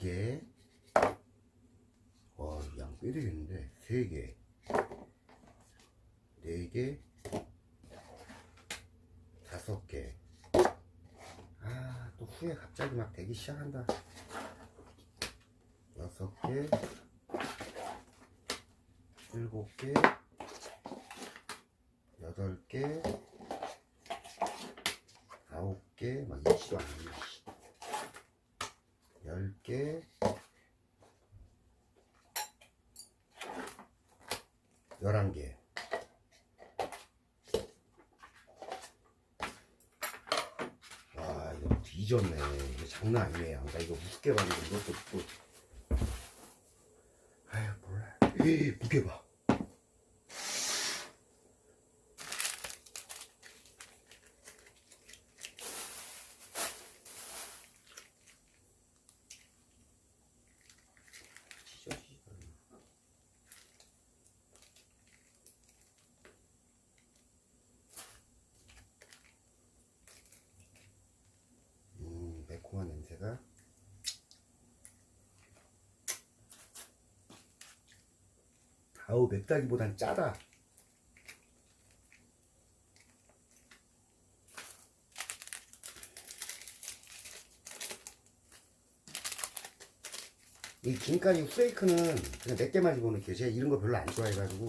2개, 양 빼야 되겠는데, 3개, 4개, 5개. 또 후에 갑자기 막 되기 시작한다. 6개, 7개, 8개, 9개, 막 이치도 않네. 10개, 11개. 와, 이거 뒤졌네. 이거 장난 아니네. 나 이거 무섭게 봤는데 이것도 또. 아유, 몰라. 무게 봐. 매콤한 냄새가. 아우, 맵다기보단 짜다. 이 김가리 후레이크는 그냥 몇 개만 집어넣을게요. 제가 이런 거 별로 안 좋아해가지고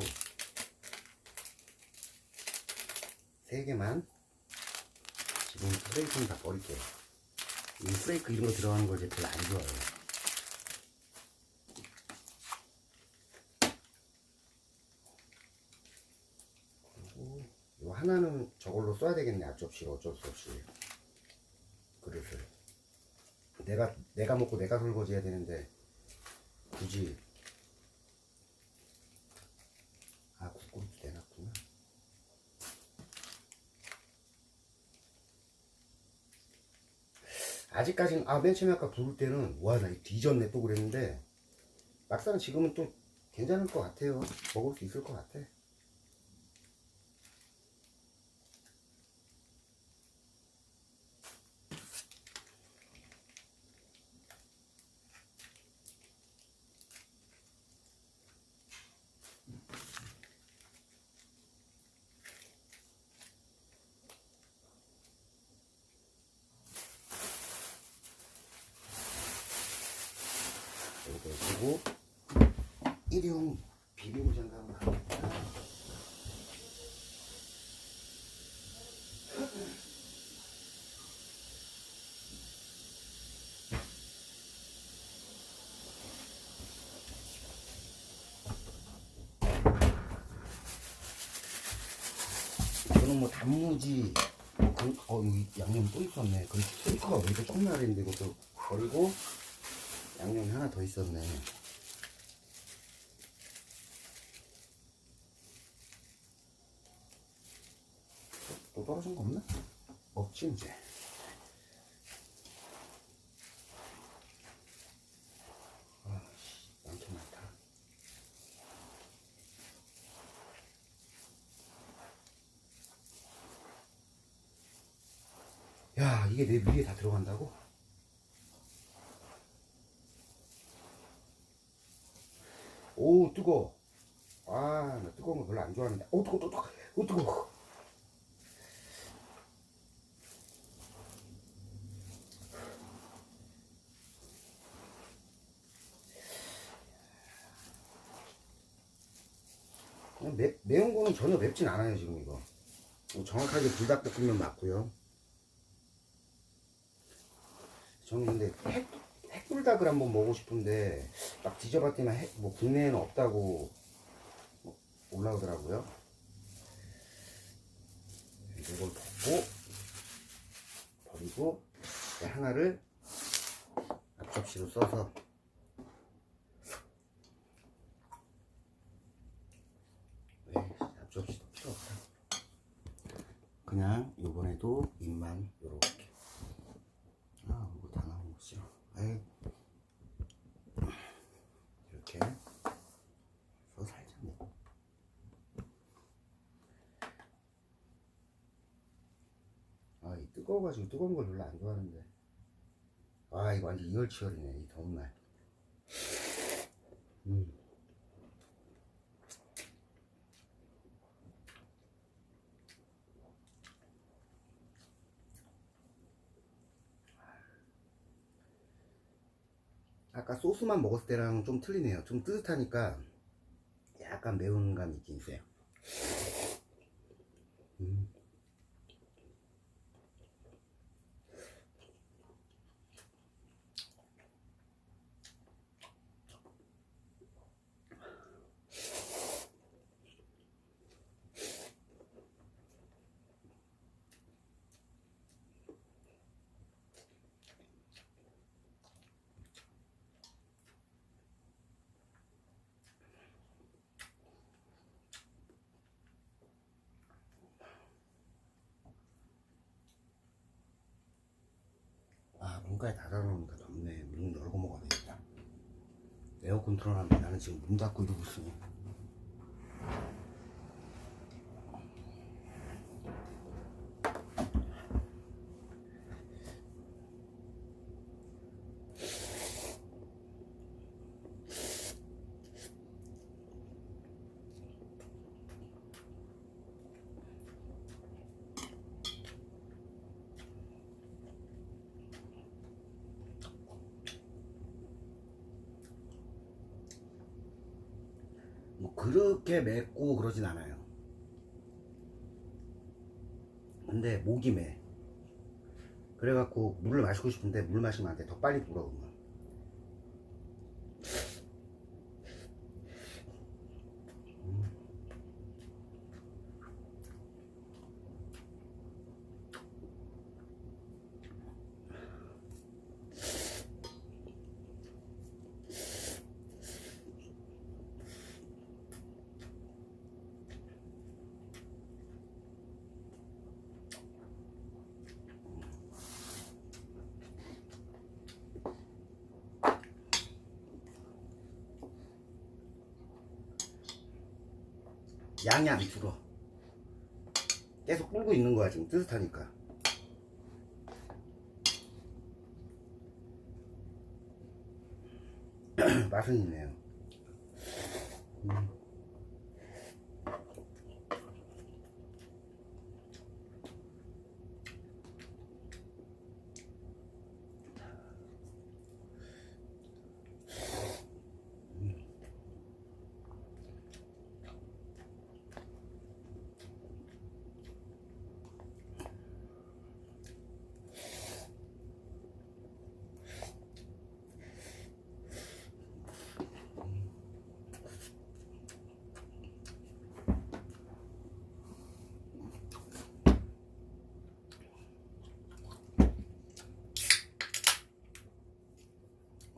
3개만 지금 후레이크는 다 버릴게요. 이 후레이크 이런 거 들어가는 걸 제가 별로 안 좋아해요. 그리고 이 하나는 저걸로 써야 되겠네. 앞접시로 어쩔 수 없이 그릇을 내가 먹고 내가 설거지 해야 되는데 굳이. 국그릇도 내놨구나. 아직까지는 맨 처음에 아까 부을 때는 와, 나 뒤졌네 또 그랬는데 막상 지금은 또 괜찮을 것 같아요. 먹을 수 있을 것 같아. 그리고 일회용 비빔 장갑을 합니다. 이거는 뭐 단무지, 여기 양념 또 있었네. 그 스티커가 왜 이렇게 조금 나는데 이것도 버리고 양념이 하나 더 있었네. 또 떨어진 거 없나? 없지 이제. 많긴 많다. 야, 이게 내 위에 다 들어간다고? 오, 뜨거워. 나 뜨거운 거 별로 안 좋아하는데. 뜨거워. 매운 거는 전혀 맵진 않아요, 지금 이거. 정확하게 불닭볶음면 맞고요. 저는 근데 핵불닭을 한번 먹고 싶은데 막 뒤져봤더니 뭐 국내에는 없다고 올라오더라고요. 이걸 덮고 버리고 하나를 앞접시로 써서 앞접시도 필요 없다. 그냥 요번에도 입만 요렇게. 이거 다 나온 거 싫어. 이렇게 해서 살짝 넣고. 이 뜨거워가지고 뜨거운 걸 별로 안 좋아하는데. 이거 완전 이열치열이네, 이 더운 날. 음. 아까 소스만 먹었을 때랑 좀 틀리네요. 좀 뜨뜻하니까 약간 매운 감이 있긴 있어요. 음. 아, 문까지 닫아놓으니까 덥네. 문 열고 먹어야 되겠다. 에어컨 틀어놨는데 나는 지금 문 닫고 이러고 있으니. 뭐 그렇게 맵고 그러진 않아요. 근데 목이 매. 그래갖고 물을 마시고 싶은데 물 마시면 안 돼. 더 빨리 불어. 양이 안 줄어. 계속 불고 있는 거야 지금 뜨뜻하니까. 맛은 있네요.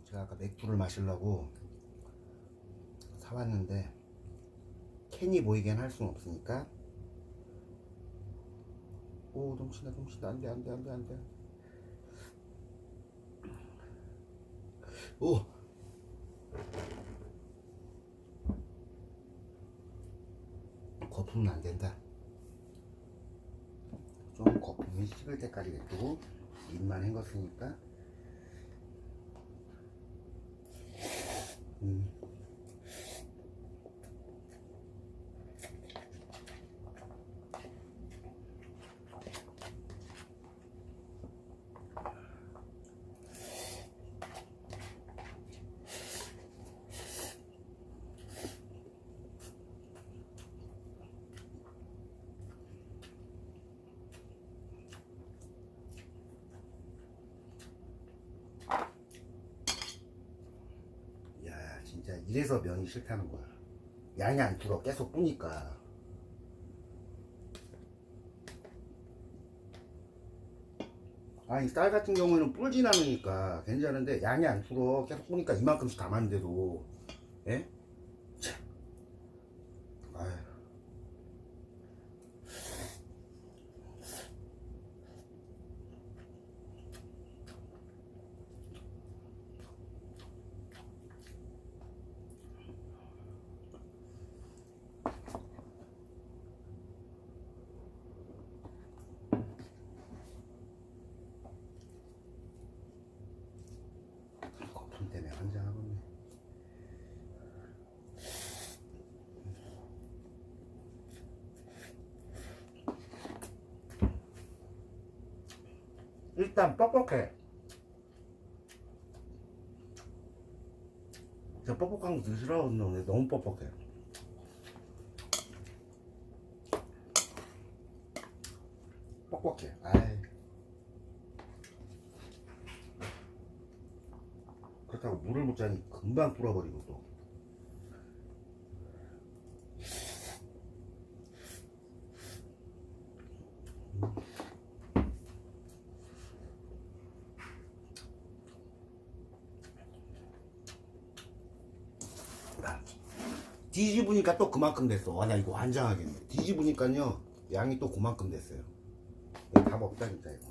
제가 아까 맥주를 마시려고 사왔는데 캔이 보이긴 할 수는 없으니까. 오, 넘친다 넘친다. 안돼 안돼 안돼 안돼. 오, 거품은 안 된다. 좀 거품이 식을 때까지 냅두고 입만 헹궜으니까. 야, 진짜 이래서 면이 싫다는 거야. 양이 안 줄어. 계속 뿌니까. 아니, 쌀 같은 경우에는 불진 않으니까 괜찮은데 양이 안 줄어. 계속 뿌니까 이만큼씩 담았는데도. 예? 참. 아유. 거품 때문에 환장하겠네. 일단 뻑뻑해. 저 뻑뻑한 거 되게 싫어하거든요. 너무 뻑뻑해. 뻑뻑해. 아이. 그렇다고 물을 못 자니 금방 불어버리고 또. 뒤집으니까 또 그만큼 됐어. 와, 나 이거 환장하겠네. 뒤집으니까요 양이 또 그만큼 됐어요. 답 없다 진짜 이거.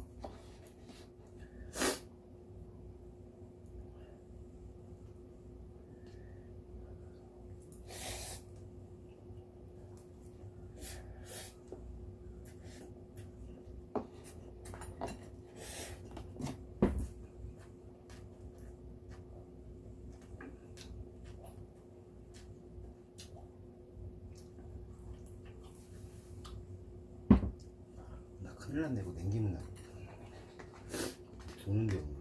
나 큰일 났네. 이거 냉기면 나 죽는데 오늘.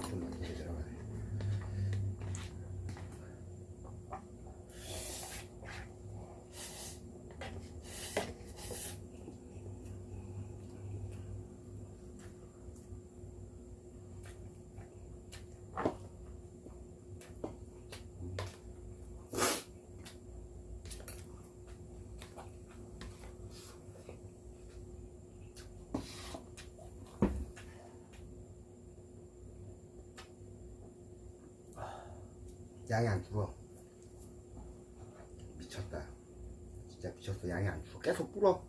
좀 많이 들어가네. 양이 안 줄어. 미쳤다. 진짜 미쳤어. 양이 안 줄어. 계속 불어.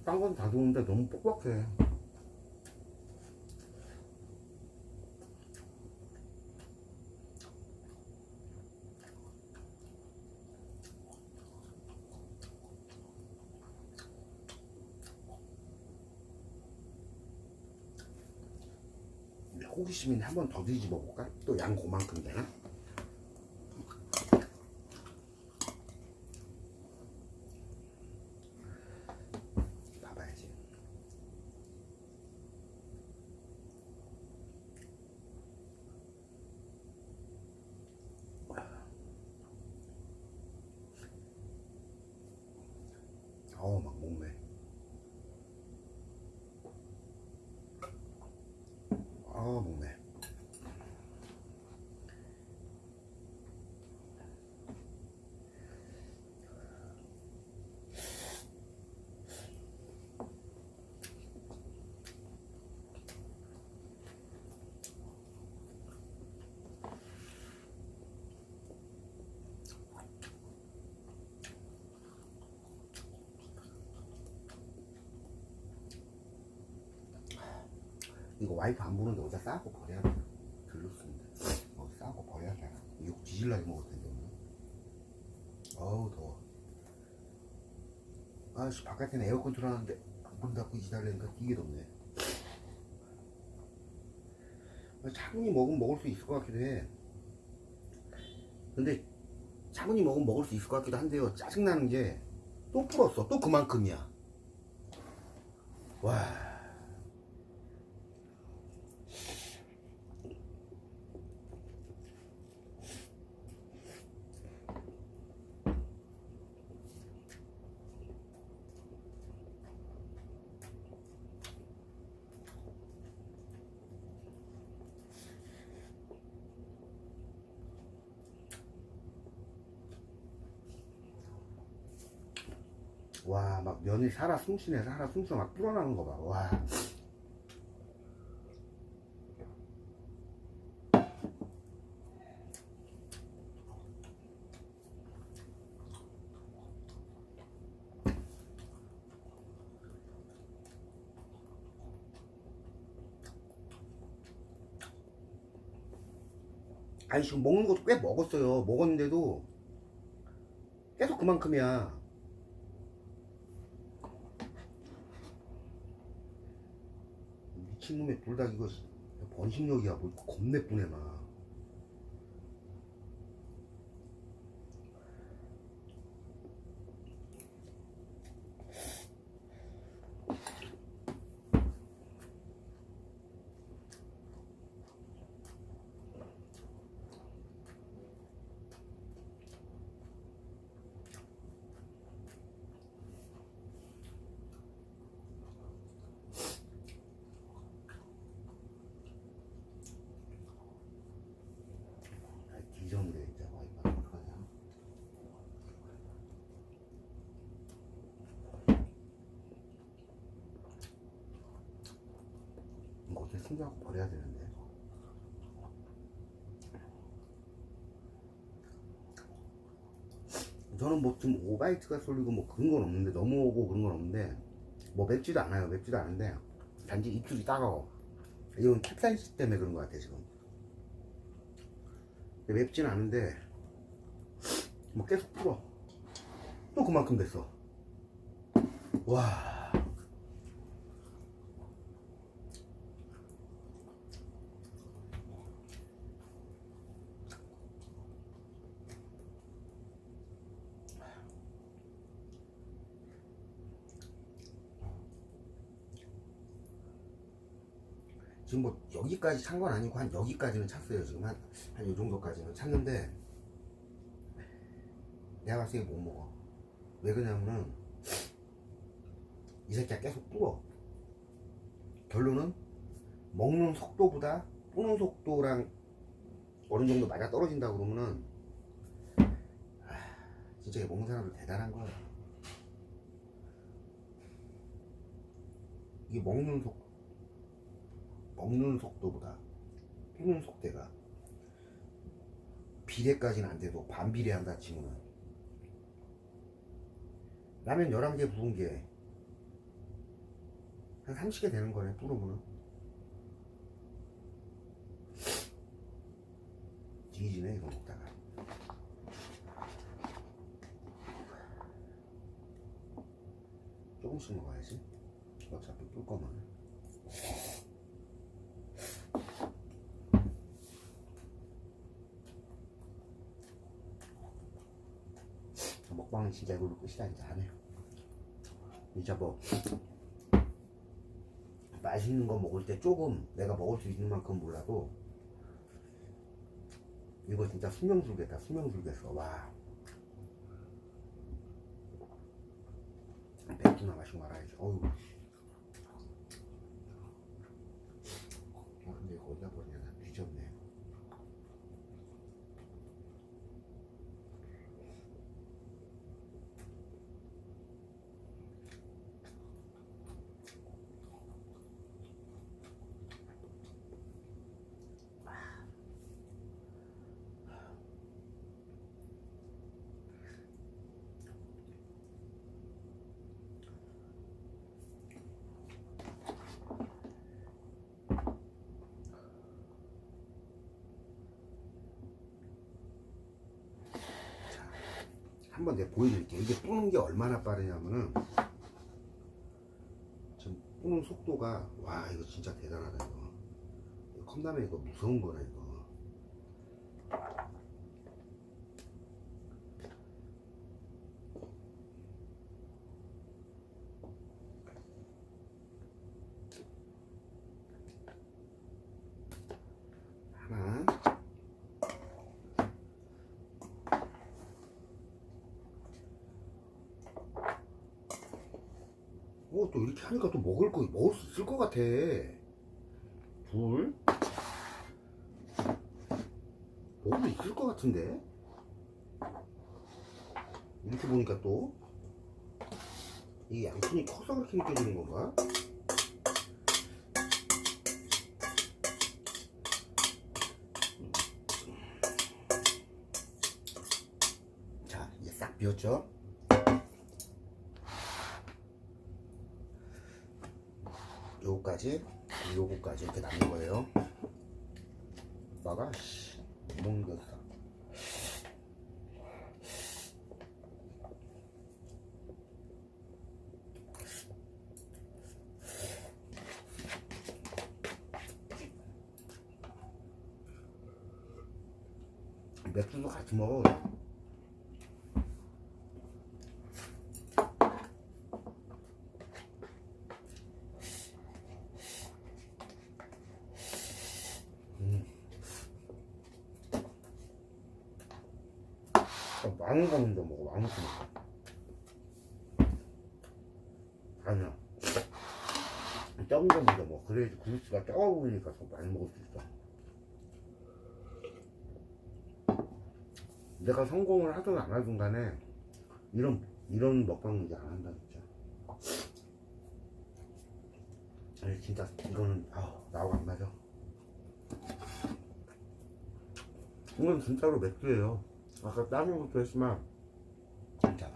딴 건 다 좋은데 너무 뻑뻑해. 호기심이 한 번 더 뒤집어 볼까? 또 양 그만큼 되나? 봐봐야지. 막 목매. 목매. 이거 와이프 안 보는데 어디다 싸고 버려야 돼. 들렀습니다. 싸고 버려야 돼. 이거 뒤질라게 먹을 텐데 오늘. 어우 더워. 아씨 바깥에는 에어컨 틀어놨는데 문 닫고 기다리니까 이게 덥네. 차분히 먹으면 먹을 수 있을 것 같기도 해. 근데 차분히 먹으면 먹을 수 있을 것 같기도 한데요. 짜증나는 게 또 불었어. 또 그만큼이야. 와. 와, 막 면이 살아 숨쉬네. 살아 숨쉬어 막 불어나는 거 봐. 와. 아니 지금 먹는 것도 꽤 먹었어요. 먹었는데도 계속 그만큼이야. 미친놈의 불닭 이거 번식력이야. 뭐 겁내뿐해 막. 뒤졌네 진짜. 와, 이거 어떡하냐. 이거 어떻게 숨겨갖고 버려야 되는데. 저는 뭐 지금 오바이트가 쏠리고 뭐 그런 건 없는데, 넘어오고 그런 건 없는데, 뭐 맵지도 않아요. 맵지도 않은데 단지 입술이 따가워. 이건 캡사이신 때문에 그런 것 같아 지금. 맵지는 않은데 뭐 계속 풀어. 또 그만큼 됐어. 와. 지금 뭐 여기까지 찬 건 아니고 한 여기까지는 찼어요. 지금 한 요 정도까지는 찼는데 내가 봤을 때 못 먹어. 왜 그러냐면은 이 새끼가 계속 불어. 결론은 먹는 속도보다 뿌는 속도랑 어느 정도 맞아 떨어진다 그러면은 진짜 먹는 사람들 대단한 거야. 이게 먹는 속도보다 뿌는 속도가 비례까지는 안 돼도 반비례한다 치면은 라면 11개 부은 게 한 30개 되는 거네. 뿌르면은 뒤지네 이거 먹다가. 조금씩 먹어야지. 어차피 뿔 거면. 먹방은 진짜 이걸로 끝이다. 진짜 안 해요. 진짜 뭐 맛있는 거 먹을 때 조금 내가 먹을 수 있는 만큼 몰라도 이거 진짜 수명술겠다. 수명술겠어. 와. 맥주나 마시고 말아야지. 어우. 아 근데 이거 어디다 버리냐. 나 뒤졌네. 한번 내가 보여드릴게요. 이게 뿌는 게 얼마나 빠르냐면은 지금 뿌는 속도가 와 이거 진짜 대단하다. 이거 컵라면 이거 무서운 거네 이거. 하나. 또 이렇게 하니까 또 먹을 수 있을 것 같아. 둘. 먹을 수 있을 것 같은데. 이렇게 보니까 또 이게 양푼이 커서 그렇게 느껴지는 건가? 자, 이제 싹 비웠죠? 요거까지 이렇게 남는 거예요. 오빠가 못 먹는 게 없어. 맥주도 같이 먹어. 많은 거 먼저 먹어. 많은 거 먹어. 아니야. 적은 거 먼저 먹어. 그래야지 그릇수가 적어 보이니까 더 많이 먹을 수 있어. 내가 성공을 하든 안 하든 간에 이런 먹방은 이제 안 한다 진짜. 아니 진짜 이거는 나하고 안 맞아. 이건 진짜로 맥주예요. 아까 다른 것도 했지만 진짜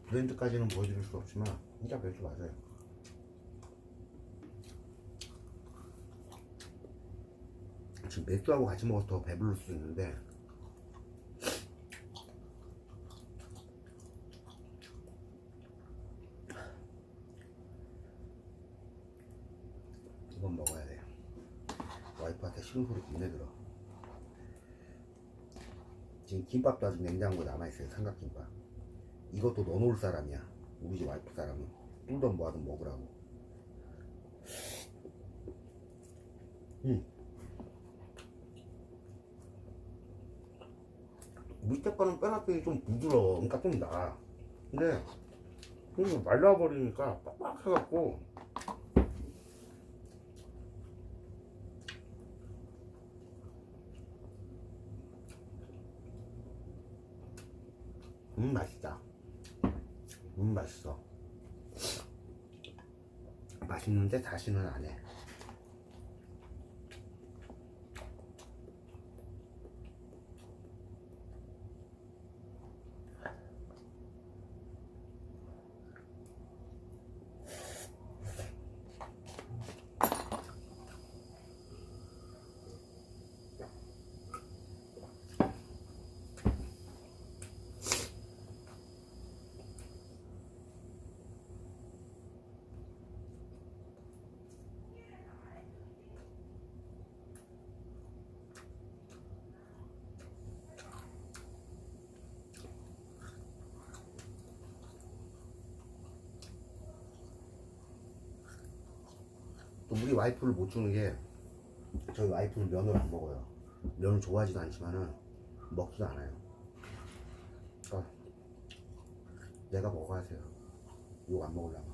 브랜드까지는 보여드릴 수 없지만 진짜 맥주 맞아요. 지금 맥주하고 같이 먹어서 더 배부를 수 있는데 이건 먹어야 돼. 와이프한테 싫은 소리 겁내 들어. 지금 김밥도 아직 냉장고에 남아있어요. 삼각김밥. 이것도 넣어놓을 사람이야. 우리 집 와이프 사람은 뚫든 뭐하든 먹으라고. 밑에 거는 빼놨더니 좀 부드러워. 그러니까 좀 나아. 근데 이거 말라버리니까 빡빡해갖고 맛있다. 맛있어. 맛있는데 다시는 안 해. 또 우리 와이프를 못 주는 게 저희 와이프는 면을 안 먹어요. 면을 좋아하지도 않지만은 먹지도 않아요. 그러니까 내가 먹어야 돼요. 욕 안 먹으려면.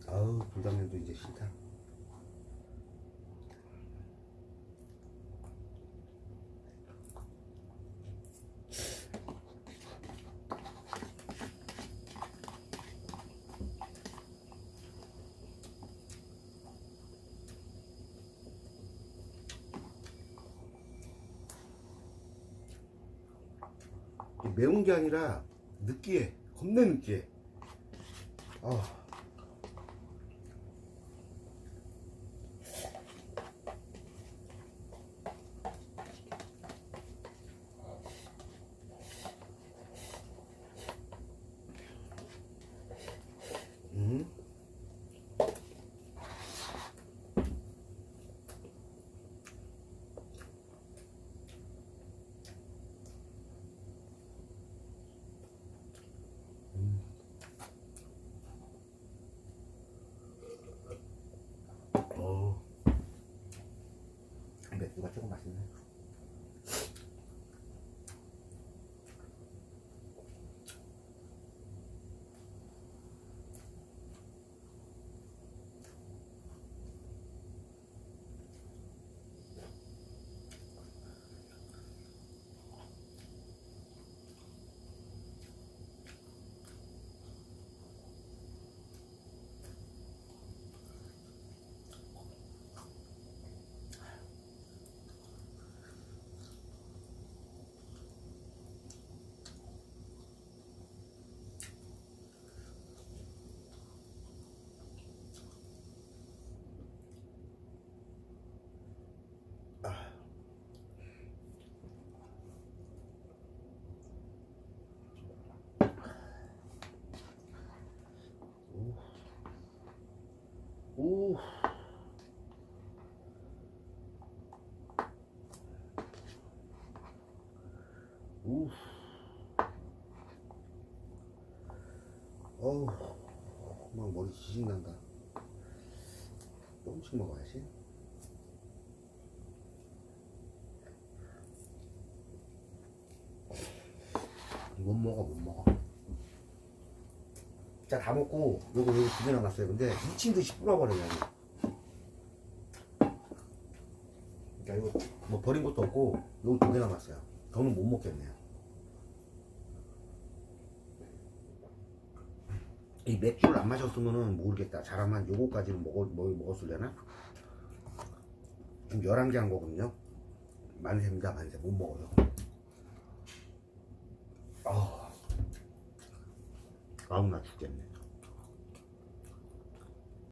아우 불닭면도 이제 싫다. 매운 게 아니라 느끼해. 겁내 느끼해. 오. 오. 어우, 막 머리 지식 난다. 조금씩 먹어야지. 못 먹어. 자, 다 먹고, 요거 2개 남았어요. 근데 미친 듯이 뿌려버려요. 그러니까 이거 뭐 버린 것도 없고, 요거 2개 남았어요. 더는 못 먹겠네요. 이 맥주를 안 마셨으면은 모르겠다. 잘하면 요거까지는 먹었으려나? 지금 11개 한 거거든요. 만세입니다, 만세. 못 먹어요. 아우, 나 죽겠네.